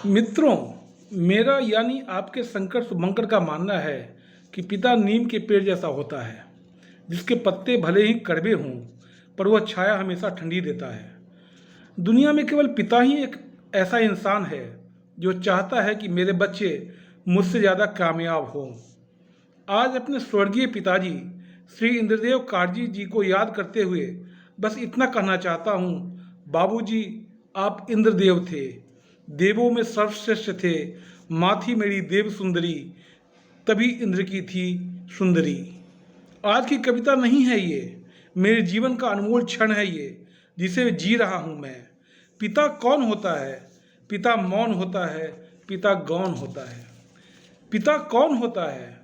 मित्रों, मेरा यानी आपके शंकर शुभंकर का मानना है कि पिता नीम के पेड़ जैसा होता है, जिसके पत्ते भले ही कड़वे हों पर वह छाया हमेशा ठंडी देता है। दुनिया में केवल पिता ही एक ऐसा इंसान है जो चाहता है कि मेरे बच्चे मुझसे ज़्यादा कामयाब हों। आज अपने स्वर्गीय पिताजी श्री इंद्रदेव काटजी जी को याद करते हुए बस इतना कहना चाहता हूँ, बाबूजी आप इंद्रदेव थे, देवों में सर्वश्रेष्ठ थे, माँ थी मेरी देव सुंदरी, तभी इंद्र की थी सुंदरी। आज की कविता नहीं है ये, मेरे जीवन का अनमोल क्षण है ये, जिसे जी रहा हूँ मैं। पिता कौन होता है? पिता मौन होता है, पिता गौण होता है। पिता कौन होता है?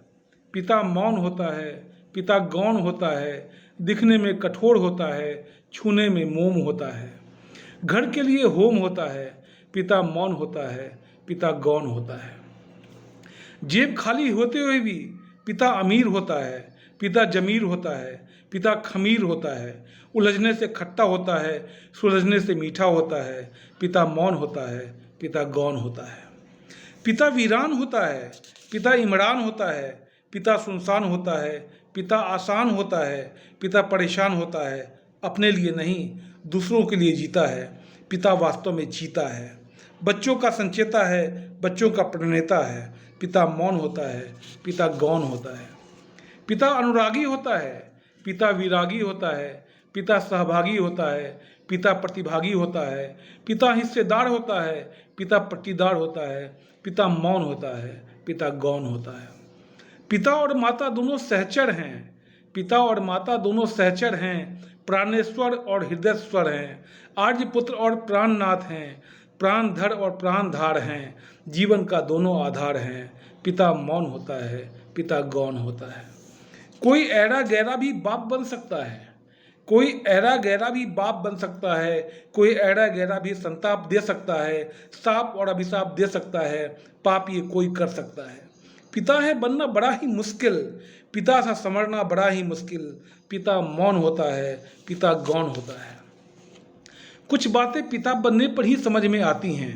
पिता मौन होता है, पिता गौण होता है, दिखने में कठोर होता है, छूने में मोम होता है। घर के लिए होम होता है, पिता मौन होता है, पिता गौण होता है। जेब खाली होते हुए भी पिता अमीर होता है, पिता जमीर होता है, पिता खमीर होता है। उलझने से खट्टा होता है, सुलझने से मीठा होता है, पिता मौन होता है, पिता गौण होता है। पिता वीरान होता है, पिता इमरान होता है, पिता सुनसान होता है, पिता आसान होता है, पिता परेशान होता है, अपने लिए नहीं दूसरों के लिए जीता है, पिता वास्तव में जीता है। बच्चों का संचेता है, बच्चों का प्रणेता है, पिता मौन होता है, पिता गौण होता है। पिता अनुरागी होता है, पिता विरागी होता है, पिता सहभागी होता है, पिता प्रतिभागी होता है, पिता हिस्सेदार होता है, पिता पट्टीदार होता है, पिता मौन होता है, पिता गौण होता है। पिता और माता दोनों सहचर हैं, पिता और माता दोनों सहचर हैं, प्राणेश्वर और हृदयश्वर हैं, आर्यपुत्र और प्राणनाथ हैं, प्राणधर और प्राणधार हैं, जीवन का दोनों आधार हैं। पिता मौन होता है, पिता गौण होता है। कोई ऐरा गैरा भी बाप बन सकता है, कोई ऐरा गैरा भी बाप बन सकता है, कोई ऐरा गैरा भी संताप दे सकता है, साप और अभिशाप दे सकता है, पाप ये कोई कर सकता है। पिता है बनना बड़ा ही मुश्किल, पिता सा समझना बड़ा ही मुश्किल, पिता मौन होता है, पिता गौण होता है। कुछ बातें पिता बनने पर ही समझ में आती हैं,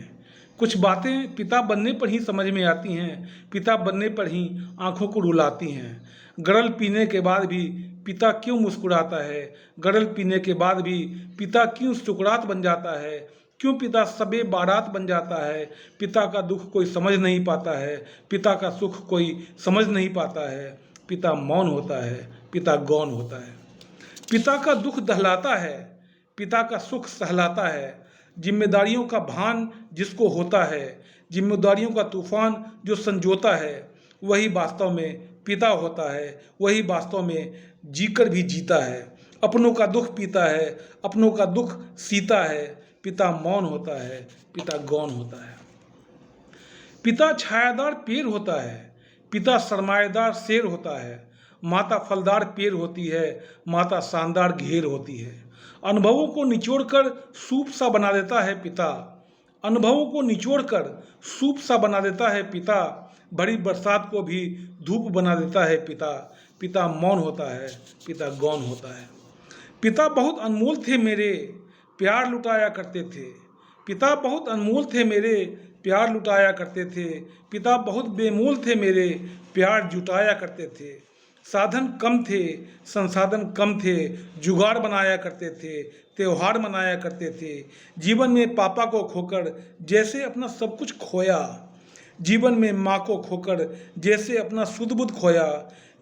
कुछ बातें पिता बनने पर ही समझ में आती हैं, पिता बनने पर ही आंखों को रुलाती हैं। गरल पीने के बाद भी पिता क्यों मुस्कुराता है, गरल पीने के बाद भी पिता क्यों सुकरात बन जाता है, क्यों पिता सबे बारात बन जाता है। पिता का दुख कोई समझ नहीं पाता है, पिता का सुख कोई समझ नहीं पाता है, पिता मौन होता है, पिता गौण होता है। पिता का दुख दहलाता है, पिता का सुख सहलाता है। जिम्मेदारियों का भान जिसको होता है, जिम्मेदारियों का तूफान जो संजोता है, वही वास्तव में पिता होता है, वही वास्तव में जीकर भी जीता है। अपनों का दुख पीता है, अपनों का दुख सीता है, पिता मौन होता है, पिता गौण होता है। पिता छायादार पेड़ होता है, पिता सरमाएदार शेर होता है, माता फलदार पेड़ होती है, माता शानदार घेर होती है। अनुभवों को निचोड़कर सूप सा बना देता है पिता, अनुभवों को निचोड़कर सूप सा बना देता है पिता, बड़ी बरसात को भी धूप बना देता है पिता। पिता मौन होता है, पिता गौण होता है। पिता बहुत अनमोल थे मेरे, प्यार लुटाया करते थे, पिता बहुत अनमोल थे मेरे, प्यार लुटाया करते थे, पिता बहुत बेमोल थे मेरे, प्यार जुटाया करते थे। साधन कम थे, संसाधन कम थे, जुगाड़ बनाया करते थे, त्योहार मनाया करते थे। जीवन में पापा को खोकर जैसे अपना सब कुछ खोया, जीवन में माँ को खोकर जैसे अपना सुध बुध खोया।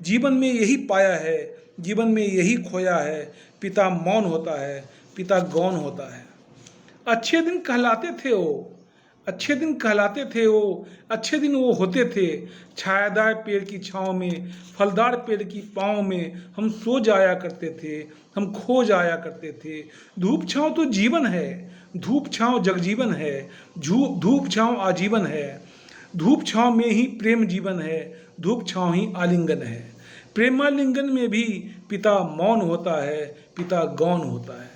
जीवन में यही पाया है, जीवन में यही खोया है, पिता मौन होता है, पिता गौण होता है। अच्छे दिन कहलाते थे वो, अच्छे दिन कहलाते थे वो, अच्छे दिन वो होते थे। छायादार पेड़ की छाँव में, फलदार पेड़ की पाँव में हम सो जाया करते थे, हम खो जाया करते थे। धूप छाँव तो जीवन है, धूप छाँव जगजीवन है, धूप छाँव आजीवन है, धूप छाँव में ही प्रेम जीवन है, धूप छाँव ही आलिंगन है। प्रेमालिंगन में भी पिता मौन होता है, पिता गौण होता है।